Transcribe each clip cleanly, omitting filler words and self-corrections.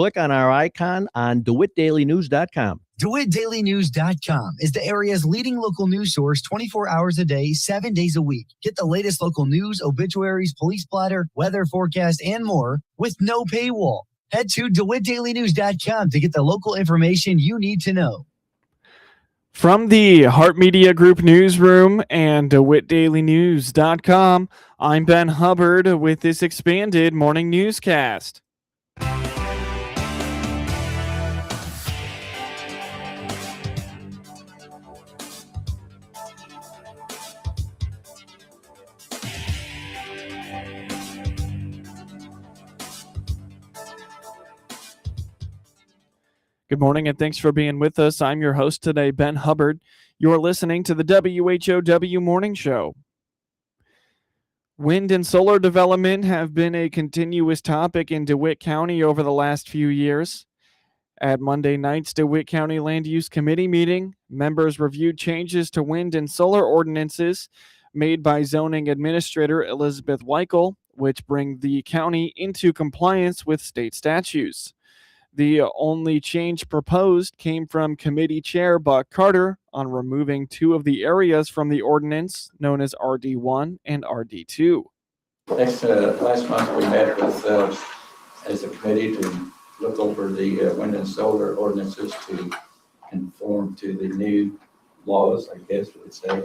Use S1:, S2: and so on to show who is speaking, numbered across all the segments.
S1: click on our icon on DeWittDailyNews.com.
S2: DeWittDailyNews.com is the area's leading local news source 24 hours a day, 7 days a week. Get the latest local news, obituaries, police blotter, weather forecast, and more with no paywall. Head to DeWittDailyNews.com to get the local information you need to know.
S3: From the Hart Media Group newsroom and DeWittDailyNews.com, I'm Ben Hubbard with this expanded morning newscast. Good morning and thanks for being with us. I'm your host today, Ben Hubbard. You're listening to the WHOW Morning Show. Wind and solar development have been a continuous topic in DeWitt County over the last few years. At Monday night's DeWitt County Land Use Committee meeting, members reviewed changes to wind and solar ordinances made by Zoning Administrator Elizabeth Weichel, which bring the county into compliance with state statutes. The only change proposed came from Committee Chair Buck Carter on removing two of the areas from the ordinance known as RD1 and RD2.
S4: Last month we met with, as a committee to look over the wind and solar ordinances to conform to the new laws, I guess we would say,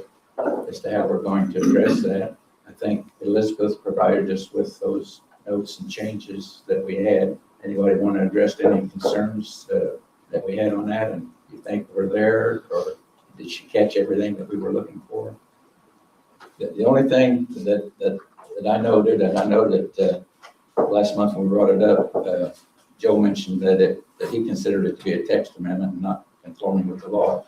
S4: as to how we're going to address that. I think Elizabeth provided us with those notes and changes that we had. Anybody want to address any concerns that we had on that, and you think we're there, or did she catch everything that we were looking for? The only thing that I noted, and I know that last month when we brought it up, Joe mentioned that he considered it to be a text amendment, not conforming with the law,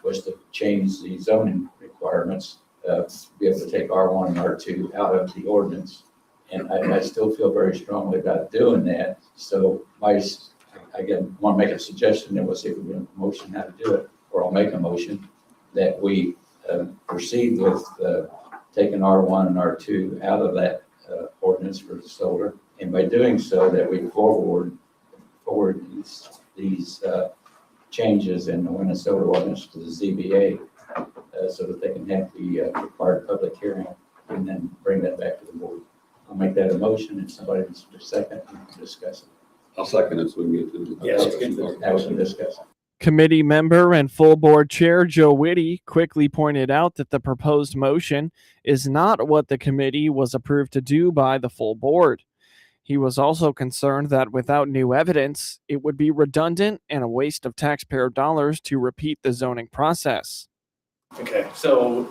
S4: was to change the zoning requirements to be able to take R1 and R2 out of the ordinance. And I still feel very strongly about doing that. So I again want to make a suggestion, and we'll see if we can motion how to do it, or I'll make a motion that we proceed with taking R1 and R2 out of that ordinance for the solar. And by doing so, that we forward these changes in the wind and solar ordinance to the ZBA so that they can have the required public hearing and then bring that back to the board. I'll make that a motion, and somebody wants to second and discuss it.
S5: I'll second it so we can get to the
S4: discuss it.
S3: Committee member and full board chair Joe Whitty quickly pointed out that the proposed motion is not what the committee was approved to do by the full board. He was also concerned that without new evidence, it would be redundant and a waste of taxpayer dollars to repeat the zoning process.
S6: Okay, so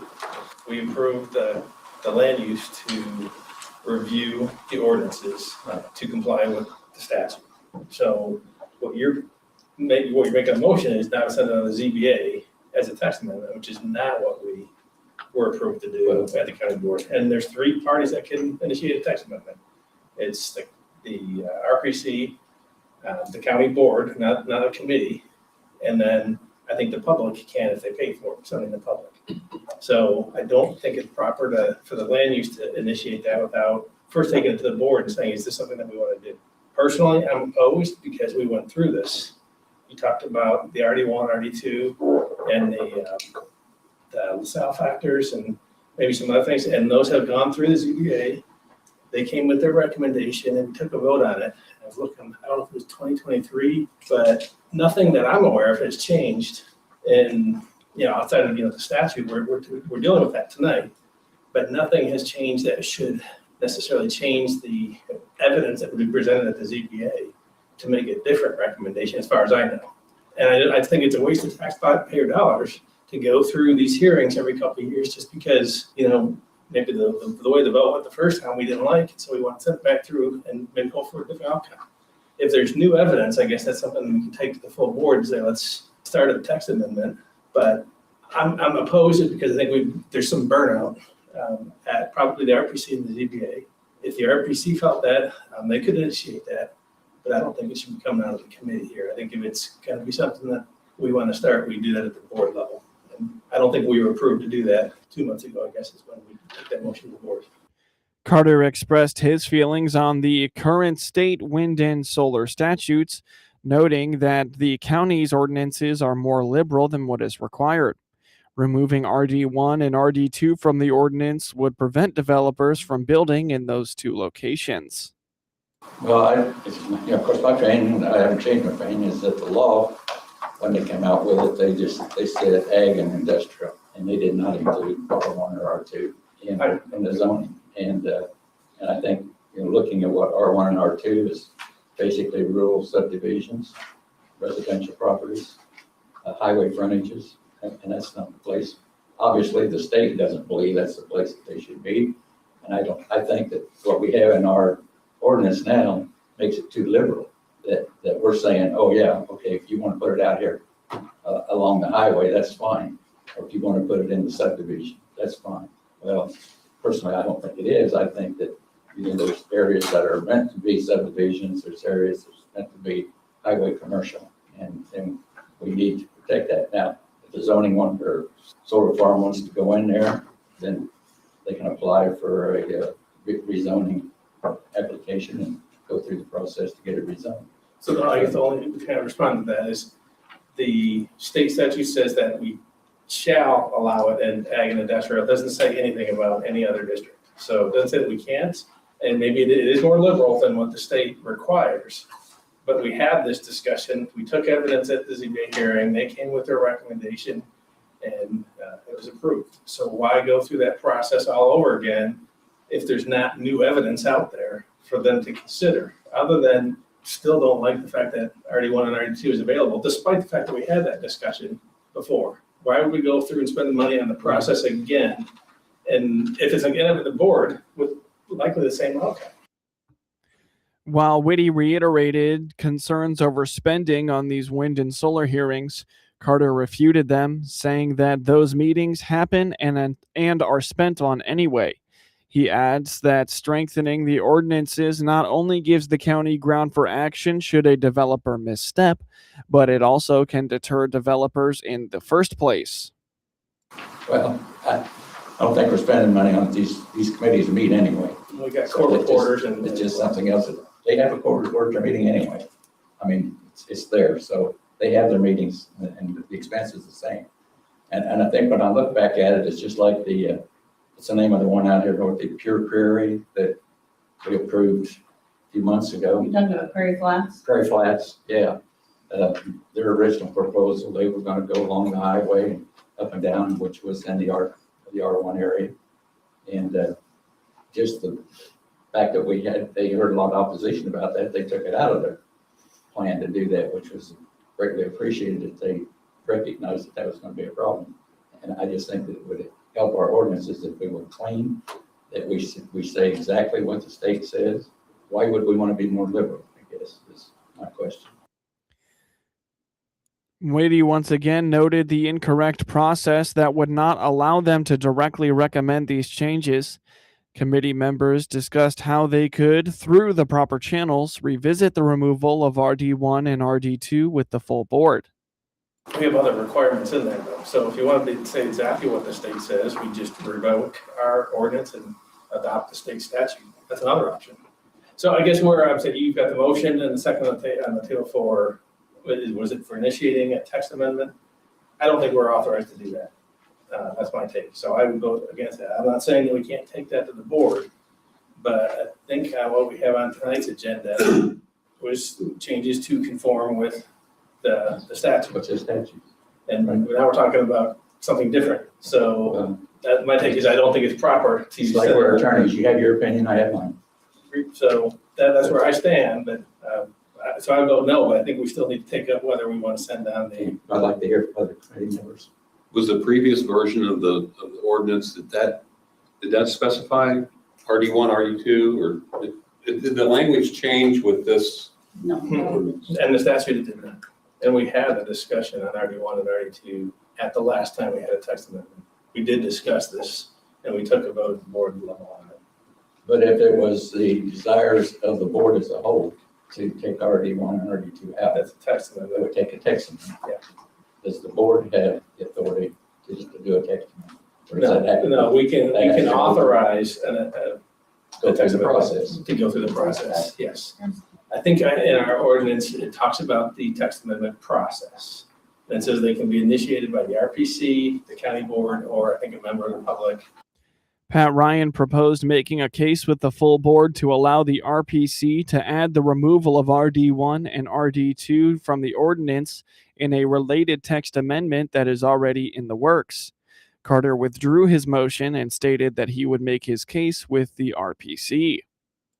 S6: we approved the land use to review the ordinances to comply with the statute. So what you're making a motion is now send it on the ZBA as a text amendment, which is not what we were approved to do at the county board. And there's three parties that can initiate a text amendment. It's the RPC, the county board, not a committee, and then I think the public can if they pay for it, something in the public. So I don't think it's proper for the land use to initiate that without first taking it to the board and saying, is this something that we want to do? Personally, I'm opposed because we went through this. You talked about the RD1, RD2, and the LaSalle factors and maybe some other things, and those have gone through the ZBA. They came with their recommendation and took a vote on it. I was looking, I don't know if it was 2023, but nothing that I'm aware of has changed. And outside of the statute, we're dealing with that tonight, but nothing has changed that should necessarily change the evidence that would be presented at the ZBA to make a different recommendation, as far as I know. And I think it's a waste of taxpayer dollars to go through these hearings every couple of years just because maybe the way the vote went the first time we didn't like it, so we want to send it back through and maybe hope for a different outcome. If there's new evidence, I guess that's something we can take to the full board and say, let's start a text amendment. But I'm opposed to it because I think there's some burnout at probably the RPC and the ZBA. If the RPC felt that, they could initiate that, but I don't think it should be coming out of the committee here. I think if it's going to be something that we want to start, we do that at the board level. And I don't think we were approved to do that 2 months ago, I guess is when we took that motion to the board.
S3: Carter expressed his feelings on the current state wind and solar statutes, noting that the county's ordinances are more liberal than what is required. Removing RD1 and RD2 from the ordinance would prevent developers from building in those two locations.
S4: Well, of course, my opinion, I haven't changed my opinion, is that the law, when they came out with it, they said ag and industrial, and they did not include R1 or R2 in the zoning. And I think, looking at what R1 and R2 is, basically rural subdivisions, residential properties, highway frontages, and that's not the place. Obviously, the state doesn't believe that's the place that they should be. And I think that what we have in our ordinance now makes it too liberal, that we're saying, oh yeah, okay, if you want to put it out here along the highway, that's fine. Or if you want to put it in the subdivision, that's fine. Well, personally, I don't think it is. I think that there's areas that are meant to be subdivisions, there's areas that's meant to be highway commercial, and we need to protect that. Now, if the zoning one or solar farm wants to go in there, then they can apply for a rezoning application and go through the process to get it rezoned.
S6: So I guess the only kind of respond to that is the state statute says that we shall allow it in ag and industrial. It doesn't say anything about any other district. So it doesn't say that we can't, and maybe it is more liberal than what the state requires. But we had this discussion. We took evidence at the ZBA hearing. They came with their recommendation, and it was approved. So why go through that process all over again if there's not new evidence out there for them to consider, other than still don't like the fact that RD1 and RD2 is available, despite the fact that we had that discussion before. Why would we go through and spend the money on the process again? And if it's again with the board, with likely the same outcome.
S3: While Whitty reiterated concerns over spending on these wind and solar hearings, Carter refuted them, saying that those meetings happen and are spent on anyway. He adds that strengthening the ordinances not only gives the county ground for action should a developer misstep, but it also can deter developers in the first place.
S4: Well, I don't think we're spending money on these committees meet anyway.
S6: We got court reporters and
S4: it's just something else. They have a court reporter meeting anyway. I mean, it's there, so they have their meetings, and the expense is the same. And I think when I look back at it, it's just like what's the name of the one out here north, the Pure Prairie that we approved a few months ago.
S7: You talking about Prairie Flats?
S4: Prairie Flats, yeah. Their original proposal, they were going to go along the highway and up and down, which was in the R1 area. And just the fact that they heard a lot of opposition about that, they took it out of their plan to do that, which was greatly appreciated that they recognized that was going to be a problem. And I just think that it would help our ordinances if we were clean, that we say exactly what the state says. Why would we want to be more liberal, I guess, is my question.
S3: Whitty once again noted the incorrect process that would not allow them to directly recommend these changes. Committee members discussed how they could, through the proper channels, revisit the removal of RD1 and RD2 with the full board.
S6: we have other requirements in there though. So if you wanted to say exactly what the state says, we just revoke our ordinance and adopt the state statute. That's another option. So I guess where I'm saying you've got the motion and the second on the table for, was it for initiating a text amendment? I don't think we're authorized to do that. That's my take. So I would vote against that. I'm not saying that we can't take that to the board, but I think what we have on tonight's agenda was changes to conform with the statute.
S4: What's the statute?
S6: And now we're talking about something different. So that my take is I don't think it's proper to
S4: It's like we're attorneys. You have your opinion, I have mine.
S6: So that's where I stand, but so I vote no, but I think we still need to take up whether we want to send down the.
S4: I'd like to hear from other committee members.
S5: Was the previous version of the ordinance, did that specify RD1, RD2, or did the language change with this
S7: No.
S5: ordinance?
S6: And the statute did not. And we had a discussion on RD1 and RD2 at the last time we had a text amendment. We did discuss this and we took a vote at the board level on it.
S4: But if it was the desires of the board as a whole to take RD1 and RD2 out,
S6: That's a text
S4: they
S6: amendment.
S4: would take a text amendment.
S6: Yeah.
S4: Does the board have the authority to do a text amendment? Or does that have to
S6: No, we can
S4: that has to go-
S6: authorize
S4: Go through the process.
S6: To go through the process, yes. I think in our ordinance, it talks about the text amendment process. And it says they can be initiated by the RPC, the county board, or I think a member of the public.
S3: Pat Ryan proposed making a case with the full board to allow the RPC to add the removal of RD1 and RD2 from the ordinance in a related text amendment that is already in the works. Carter withdrew his motion and stated that he would make his case with the RPC.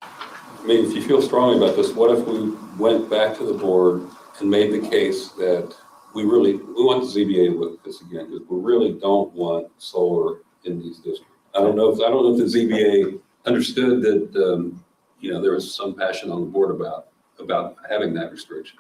S5: I mean, if you feel strongly about this, what if we went back to the board and made the case that we want the ZBA to look at this again, because we really don't want solar in these districts. I don't know if the ZBA understood that, there was some passion on the board about having that restriction.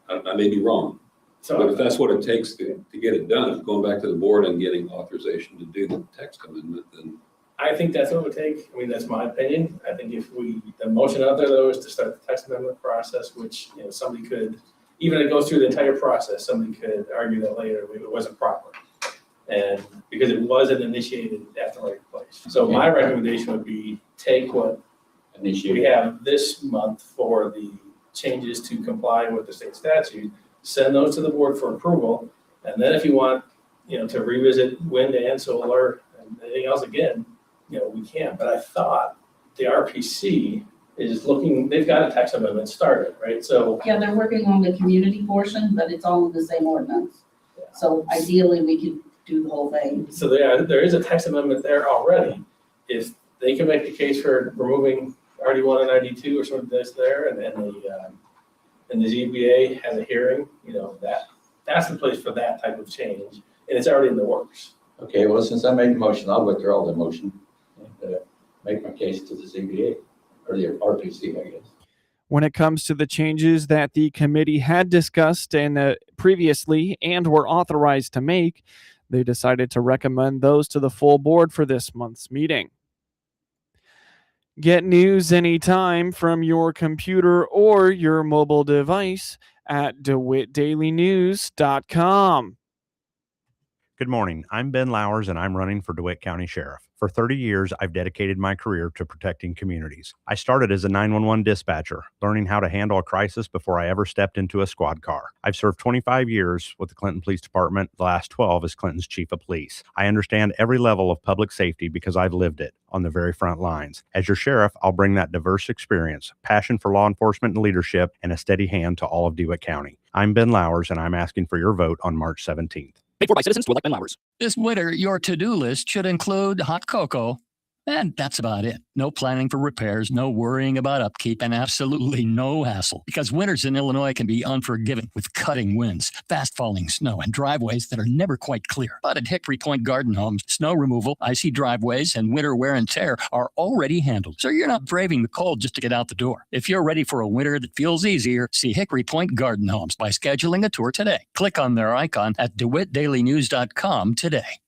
S5: I may be wrong, but if that's what it takes to get it done, going back to the board and getting authorization to do the text amendment, then.
S6: I think that's what it would take. I mean, that's my opinion. I think the motion out there though is to start the text amendment process, which, somebody could, even if it goes through the entire process, somebody could argue that later it wasn't proper. And because it wasn't initiated at the right place. So my recommendation would be take what we have this month for the changes to comply with the state statute, send those to the board for approval. And then if you want, to revisit wind and solar and anything else again, we can. But I thought the RPC is they've got a text amendment started, right? So
S7: yeah, they're working on the community portion, but it's all in the same ordinance.
S6: Yeah.
S7: So ideally we could do the whole thing.
S6: So there is a text amendment there already. If they can make the case for removing RD1 and RD2 or something that's there, and the ZBA has a hearing, that's the place for that type of change, and it's already in the works.
S4: Okay, well, since I made the motion, I'll withdraw the motion and make my case to the ZBA or the RPC, I guess.
S3: When it comes to the changes that the committee had discussed and previously and were authorized to make, they decided to recommend those to the full board for this month's meeting. Get news anytime from your computer or your mobile device at DeWittDailyNews.com.
S8: Good morning. I'm Ben Lowers, and I'm running for DeWitt County Sheriff. For 30 years, I've dedicated my career to protecting communities. I started as a 911 dispatcher, learning how to handle a crisis before I ever stepped into a squad car. I've served 25 years with the Clinton Police Department, the last 12 as Clinton's chief of police. I understand every level of public safety because I've lived it on the very front lines. As your sheriff, I'll bring that diverse experience, passion for law enforcement and leadership, and a steady hand to all of DeWitt County. I'm Ben Lowers, and I'm asking for your vote on March 17th.
S9: Paid for by citizens to elect Ben Lowers.
S10: This winter, your to-do list should include hot cocoa, and that's about it. No planning for repairs, no worrying about upkeep, and absolutely no hassle. Because winters in Illinois can be unforgiving with cutting winds, fast-falling snow, and driveways that are never quite clear. But at Hickory Point Garden Homes, snow removal, icy driveways, and winter wear and tear are already handled. So you're not braving the cold just to get out the door. If you're ready for a winter that feels easier, see Hickory Point Garden Homes by scheduling a tour today. Click on their icon at DeWittDailyNews.com today.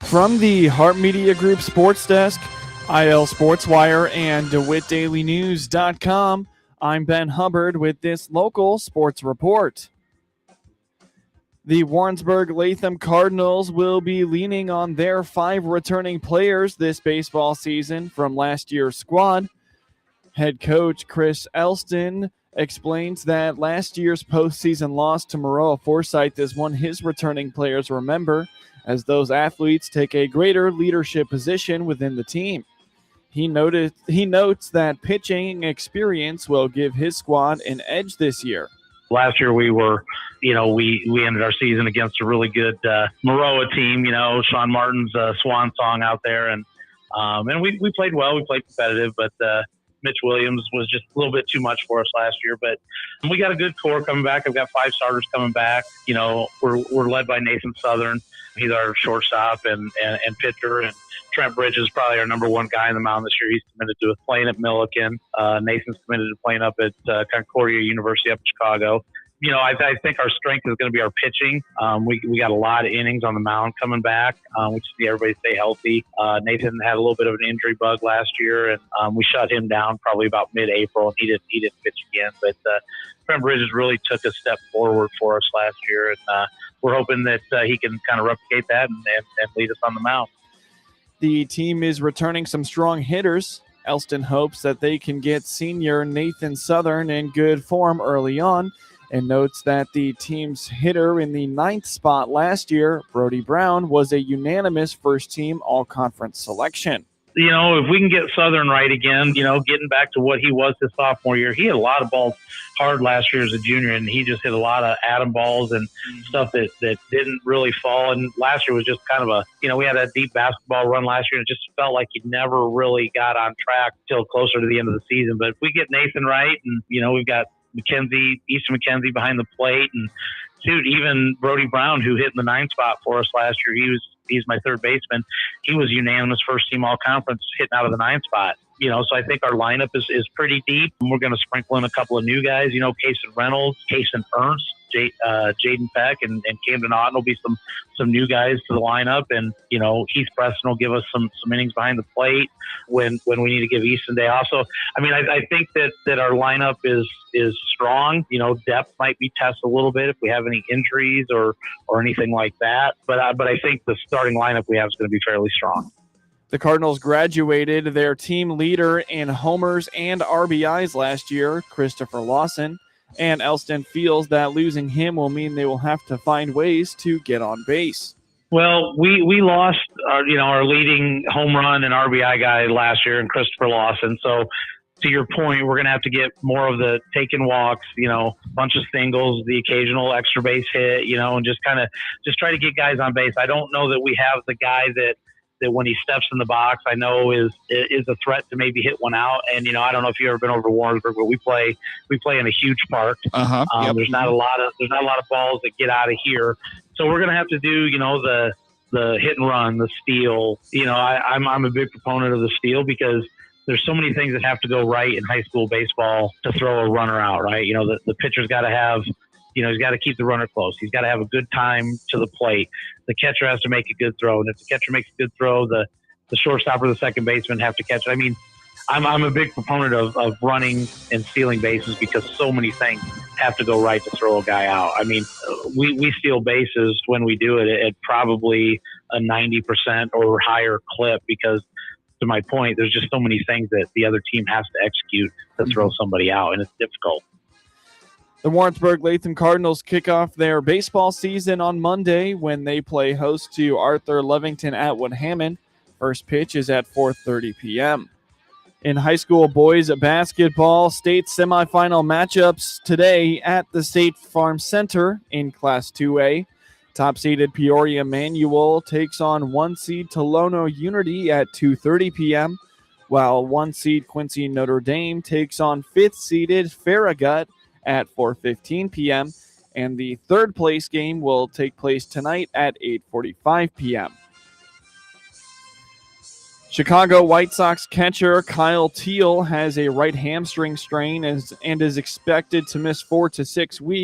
S3: From the Hart Media Group Sports Desk, IL Sports Wire, and DeWittDailyNews.com, I'm Ben Hubbard with this local sports report. The Warrensburg-Latham Cardinals will be leaning on their 5 returning players this baseball season from last year's squad. Head coach Chris Elston explains that last year's postseason loss to Maroa Forsyth is one his returning players remember, as those athletes take a greater leadership position within the team. He notes that pitching experience will give his squad an edge this year.
S11: Last year we were, we ended our season against a really good Maroa team, Sean Martin's swan song out there. And we played well, we played competitive, but Mitch Williams was just a little bit too much for us last year. But we got a good core coming back. I've got 5 starters coming back. We're led by Nathan Southern. He's our shortstop and pitcher, and Trent Bridges is probably our number 1 guy in the mound this year. He's committed to playing at Milliken. Nathan's committed to playing up at Concordia University up in Chicago. I think our strength is going to be our pitching. We got a lot of innings on the mound coming back. We just need everybody to stay healthy. Nathan had a little bit of an injury bug last year, and we shut him down probably about mid-April, and he didn't pitch again. But Trent Bridges really took a step forward for us last year, and we're hoping that he can kind of replicate that and lead us on the mound.
S3: The team is returning some strong hitters. Elston hopes that they can get senior Nathan Southern in good form early on, and notes that the team's hitter in the 9th spot last year, Brody Brown, was a unanimous first-team all-conference selection.
S11: You know, if we can get Southern right again, you know, getting back to what he was his sophomore year, he had a lot of balls hard last year as a junior, and he just hit a lot of atom balls and stuff that didn't really fall. And last year was just kind of a, you know, we had a deep basketball run last year, and it just felt like he never really got on track till closer to the end of the season. But if we get Nathan right, and, you know, we've got Easton McKenzie behind the plate, and dude, even Brody Brown, who hit in the 9th spot for us last year, he's my third baseman. He was unanimous first team all conference hitting out of the 9th spot. You know, so I think our lineup is pretty deep. We're going to sprinkle in a couple of new guys, you know, Kason Reynolds, Kason Ernst, Jaden Peck, and Camden Otten will be some new guys to the lineup. And, you know, Heath Preston will give us some innings behind the plate when we need to give Easton day off. So, I mean, I think that our lineup is strong. You know, depth might be tested a little bit if we have any injuries or anything like that. But I think the starting lineup we have is going to be fairly strong.
S3: The Cardinals graduated their team leader in homers and RBIs last year, Christopher Lawson, and Elston feels that losing him will mean they will have to find ways to get on base.
S11: Well, we lost our leading home run and RBI guy last year in Christopher Lawson. So to your point, we're going to have to get more of the taking walks, you know, bunch of singles, the occasional extra base hit, you know, and just try to get guys on base. I don't know that we have the guy that when he steps in the box, I know is a threat to maybe hit one out. And, you know, I don't know if you've ever been over to Warrensburg, but we play in a huge park.
S9: Yep.
S11: There's not a lot of balls that get out of here. So we're going to have to do, you know, the hit and run, the steal. You know, I'm a big proponent of the steal because there's so many things that have to go right in high school baseball to throw a runner out, right? You know, the pitcher's got to have, you know, he's got to keep the runner close. He's got to have a good time to the plate. The catcher has to make a good throw. And if the catcher makes a good throw, the shortstop or the second baseman have to catch it. I mean, I'm a big proponent of running and stealing bases because so many things have to go right to throw a guy out. I mean, we steal bases when we do it at probably a 90% or higher clip because, to my point, there's just so many things that the other team has to execute to throw somebody out, and it's difficult.
S3: The Warrensburg-Latham Cardinals kick off their baseball season on Monday when they play host to Arthur Lovington Atwood Hammond. First pitch is at 4:30 p.m. In high school boys basketball, state semifinal matchups today at the Statefarm Center in Class 2A. Top-seeded Peoria Manual takes on 1-seed Tolono Unity at 2:30 p.m., while 1-seed Quincy Notre Dame takes on 5th-seeded Farragut at 4:15 p.m., and the third-place game will take place tonight at 8:45 p.m. Chicago White Sox catcher Kyle Teel has a right hamstring strain and is expected to miss 4 to 6 weeks.